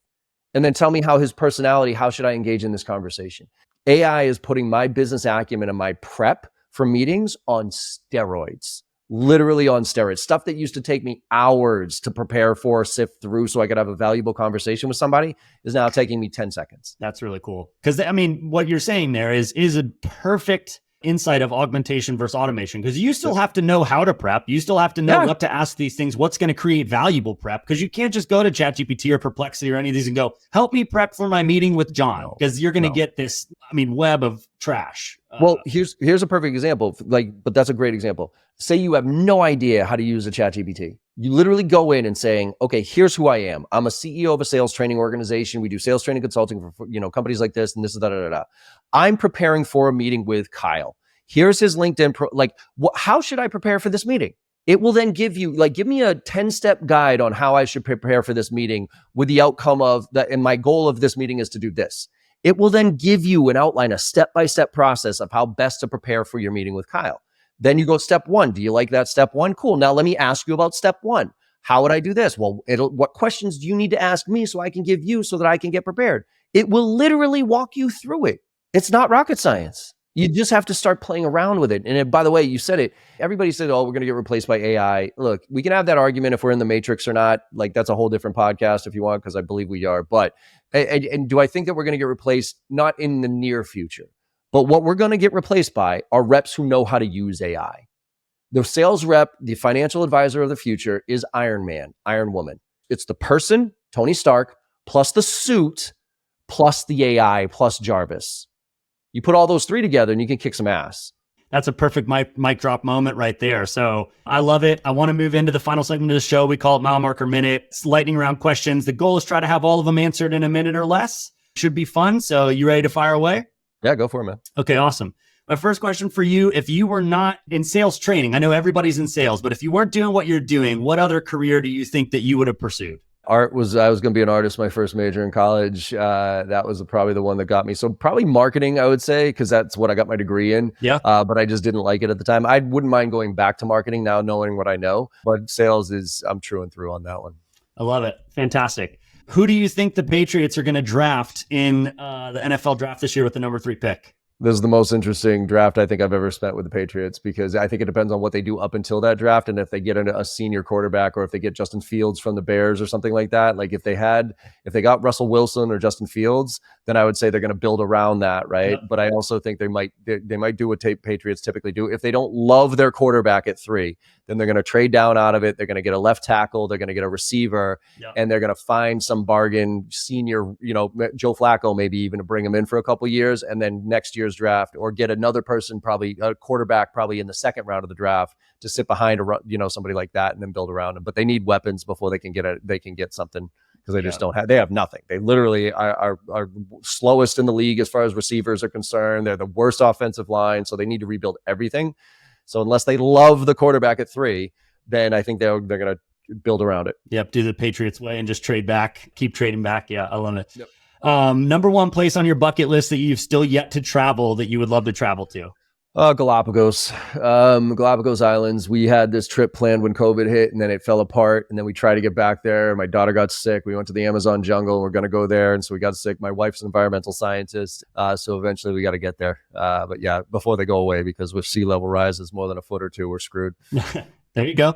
And then tell me how his personality, how should I engage in this conversation? AI is putting my business acumen and my prep for meetings on steroids. Literally on steroids. Stuff that used to take me hours to prepare for, sift through so I could have a valuable conversation with somebody is now taking me 10 seconds. That's really cool. Because I mean, what you're saying there is a perfect insight of augmentation versus automation, because you still have to know how to prep. You still have to know what to ask these things, what's going to create valuable prep, because you can't just go to ChatGPT or Perplexity or any of these and go, help me prep for my meeting with John, because you're going to get this, web of trash. Well, here's a perfect example, but that's a great example. Say you have no idea how to use a ChatGPT. You literally go in and saying, okay, here's who I am. I'm a CEO of a sales training organization. We do sales training consulting for companies like this, and this is da. I'm preparing for a meeting with Kyle. Here's his LinkedIn how should I prepare for this meeting? It will then give you give me a 10-step guide on how I should prepare for this meeting with the outcome of that. And my goal of this meeting is to do this. It will then give you an outline, a step-by-step process of how best to prepare for your meeting with Kyle. Then you go step one. Do you like that step one? Cool. Now let me ask you about step one. How would I do this? Well, what questions do you need to ask me so I can give you so that I can get prepared? It will literally walk you through it. It's not rocket science. You just have to start playing around with it. And by the way, you said it. Everybody said, oh, we're going to get replaced by AI. Look, we can have that argument if we're in the matrix or not. That's a whole different podcast if you want, because I believe we are. But, and do I think that we're going to get replaced? Not in the near future. But what we're going to get replaced by are reps who know how to use AI. The sales rep, the financial advisor of the future is Iron Man, Iron Woman. It's the person, Tony Stark, plus the suit, plus the AI, plus Jarvis. You put all those three together and you can kick some ass. That's a perfect mic drop moment right there. So I love it. I want to move into the final segment of the show. We call it Mile Marker Minute. It's lightning round questions. The goal is try to have all of them answered in a minute or less. Should be fun. So you ready to fire away? Yeah, go for it, man. Okay, awesome. My first question for you, if you were not in sales training, I know everybody's in sales, but if you weren't doing what you're doing, what other career do you think that you would have pursued? I was going to be an artist, my first major in college. That was probably the one that got me. So probably marketing, I would say, because that's what I got my degree in. Yeah. But I just didn't like it at the time. I wouldn't mind going back to marketing now, knowing what I know. But sales I'm true and through on that one. I love it. Fantastic. Who do you think the Patriots are going to draft in the NFL draft this year with the number 3 pick? This is the most interesting draft I think I've ever spent with the Patriots, because I think it depends on what they do up until that draft. And if they get a senior quarterback, or if they get Justin Fields from the Bears or something like that, like if they got Russell Wilson or Justin Fields, then I would say they're going to build around that. Right. Yep. But I also think they might do what Patriots typically do. If they don't love their quarterback at 3, then they're going to trade down out of it. They're going to get a left tackle. They're going to get a receiver, and they're going to find some bargain senior, Joe Flacco, maybe even to bring him in for a couple of years. And then next year's draft, or get another person, probably a quarterback, probably in the second round of the draft, to sit behind somebody like that, and then build around him. But they need weapons before they can get something, because they just they have nothing. They literally are slowest in the league as far as receivers are concerned. They're the worst offensive line. So they need to rebuild everything. So unless they love the quarterback at 3, then I think they're going to build around it. Yep. Do the Patriots way and just trade back, keep trading back. Yeah. I love it. Yep. Number 1 place on your bucket list that you've still yet to travel that you would love to travel to? Galapagos Islands. We had this trip planned when COVID hit, and then it fell apart. And then we tried to get back there. My daughter got sick. We went to the Amazon jungle. We're going to go there. And so we got sick. My wife's an environmental scientist. So eventually we got to get there. But yeah, before they go away, because with sea level rises more than a foot or two, we're screwed. There you go.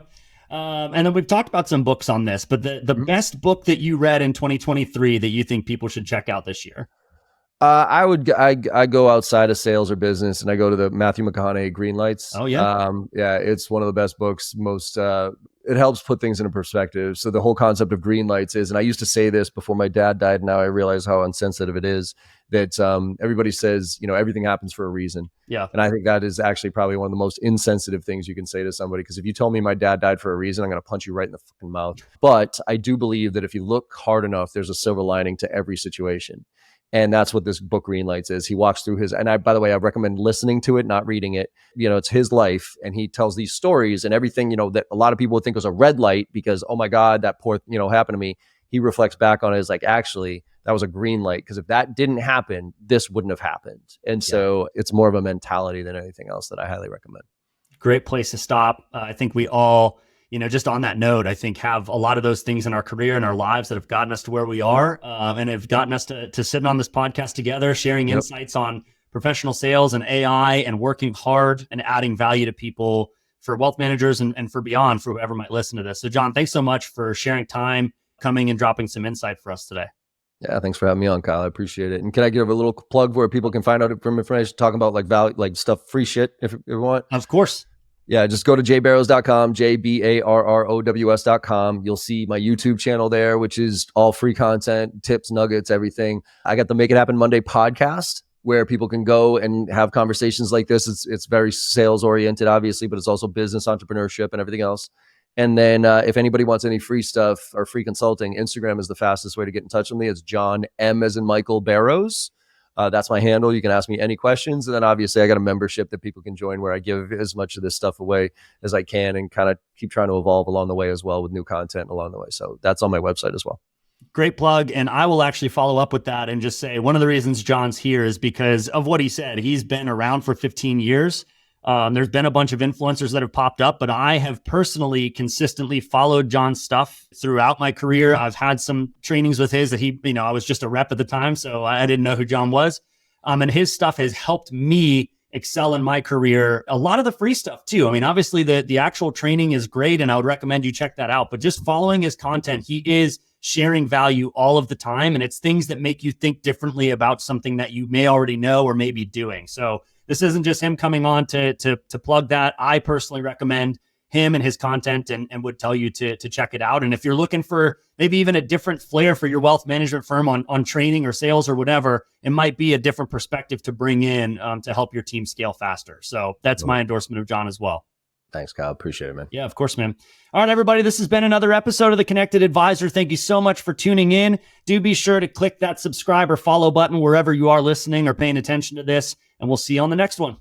And then we've talked about some books on this, but the best book that you read in 2023 that you think people should check out this year? I go outside of sales or business, and I go to the Matthew McConaughey Green Lights. Oh yeah. It's one of the best books. It helps put things into perspective. So the whole concept of green lights is, and I used to say this before my dad died, now I realize how insensitive it is, that everybody says, everything happens for a reason. Yeah. And I think that is actually probably one of the most insensitive things you can say to somebody, because if you told me my dad died for a reason, I'm going to punch you right in the fucking mouth. But I do believe that if you look hard enough, there's a silver lining to every situation. And that's what this book Green Lights is. He walks through by the way, I recommend listening to it, not reading it. It's his life, and he tells these stories, and everything, that a lot of people would think was a red light because, oh my God, that poor, happened to me. He reflects back on it as like, actually, that was a green light, because if that didn't happen, this wouldn't have happened. And so it's more of a mentality than anything else that I highly recommend. Great place to stop. I think we all, just on that note, I think have a lot of those things in our career and our lives that have gotten us to where we are, and have gotten us to sitting on this podcast together, sharing insights on professional sales and AI, and working hard and adding value to people, for wealth managers and for beyond, for whoever might listen to this. So John, thanks so much for sharing time, coming and dropping some insight for us today. Yeah, thanks for having me on, Kyle. I appreciate it. And can I give a little plug where people can find out from information, talking about like value, like stuff, free shit, if you want? Of course. Yeah, just go to jbarrows.com, jbarrows.com. You'll see my YouTube channel there, which is all free content, tips, nuggets, everything. I got the Make It Happen Monday podcast, where people can go and have conversations like this. It's very sales oriented, obviously, but it's also business, entrepreneurship, and everything else. And then if anybody wants any free stuff or free consulting, Instagram is the fastest way to get in touch with me. It's John M as in Michael Barrows. That's my handle. You can ask me any questions. And then obviously I got a membership that people can join, where I give as much of this stuff away as I can, and kind of keep trying to evolve along the way as well, with new content along the way. So that's on my website as well. Great plug. And I will actually follow up with that and just say, one of the reasons John's here is because of what he said. He's been around for 15 years. There's been a bunch of influencers that have popped up, but I have personally consistently followed John's stuff throughout my career. I've had some trainings with his that I was just a rep at the time, so I didn't know who John was. And his stuff has helped me excel in my career. A lot of the free stuff too. I mean, obviously the actual training is great, and I would recommend you check that out, but just following his content, he is sharing value all of the time. And it's things that make you think differently about something that you may already know or may be doing. So this isn't just him coming on to plug that. I personally recommend him and his content and would tell you to check it out. And if you're looking for maybe even a different flair for your wealth management firm on training or sales or whatever, it might be a different perspective to bring in to help your team scale faster. So that's my endorsement of John as well. Thanks, Kyle. Appreciate it, man. Yeah, of course, man. All right, everybody, this has been another episode of The Connected Advisor. Thank you so much for tuning in. Do be sure to click that subscribe or follow button wherever you are listening or paying attention to this, and we'll see you on the next one.